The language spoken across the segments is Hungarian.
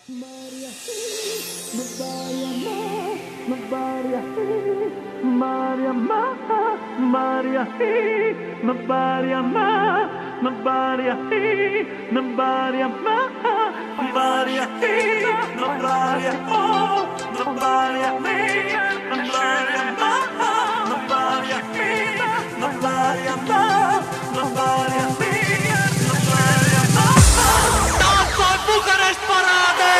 Maria, Maria, Maria, Maria, Maria, Maria, Maria, Maria, Maria, Maria, oh, Maria, Maria, Maria, Maria, Maria, Tansol Bukarest parádé!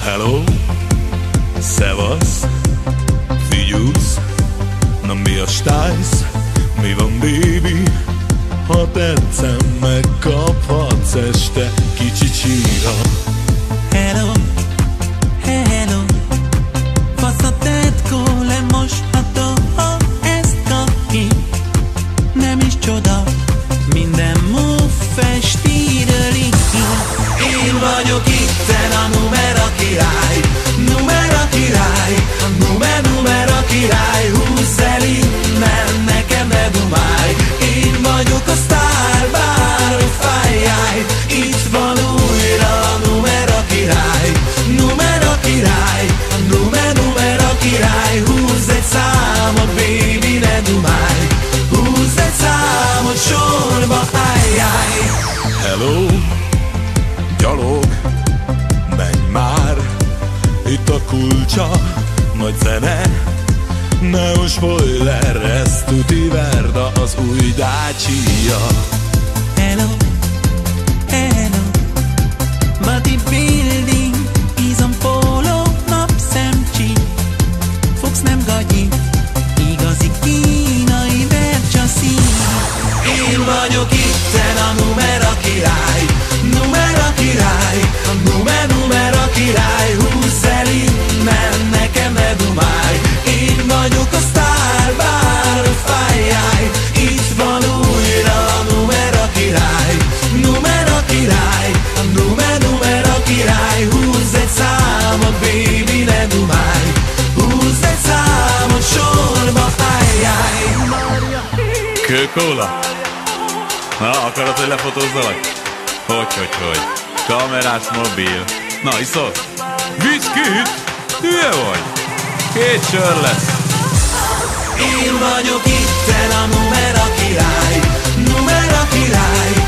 Hello, szevasz, figyelsz, na mi a stájsz, mi van baby? Ha tetszem, megkaphatsz este kicsi csíra. Hello, hello, fasz a tetkó, lemosható, ha ezt kaki. Nem is csoda, minden move stíről így. Én vagyok itten a numera király, numera király, a numera király. Húzz el innen, nekem ne dumálj. Én vagyok a sztár, bárhogy fájjálj. Itt van újra a numera király, numera király, a numera király. Húzz egy számot, baby, ne dumálj. Húzz egy számot, sorba álljálj. Hello, gyalog, menj már, itt a kulcsa, nagy zene. Neon spoiler, ez tuti Verda, az új Dacia. Hello, hello, bodybuilding, izom póló, napszemcsi. Fogsz nem gagyi, igazi kínai vercsaszi. Én vagyok itten a numera király, numera király, a numera király. Húzz el innen, nekem ne dumálj. Én vagyok a sztár, bárhogy fájjálj. Itt van újra a numera király, numera király, a numera király. Húzz egy számot, baby, ne dumálj. Húzz egy számot, sorba álljálj. Kőkóla? Na, akarod, hogy lefotózzalak? Hogy? Kamerás mobil. Na, iszol? Viszkit? Hülye vagy? 2 sör lesz. Én vagyok itten a numera király, numera király,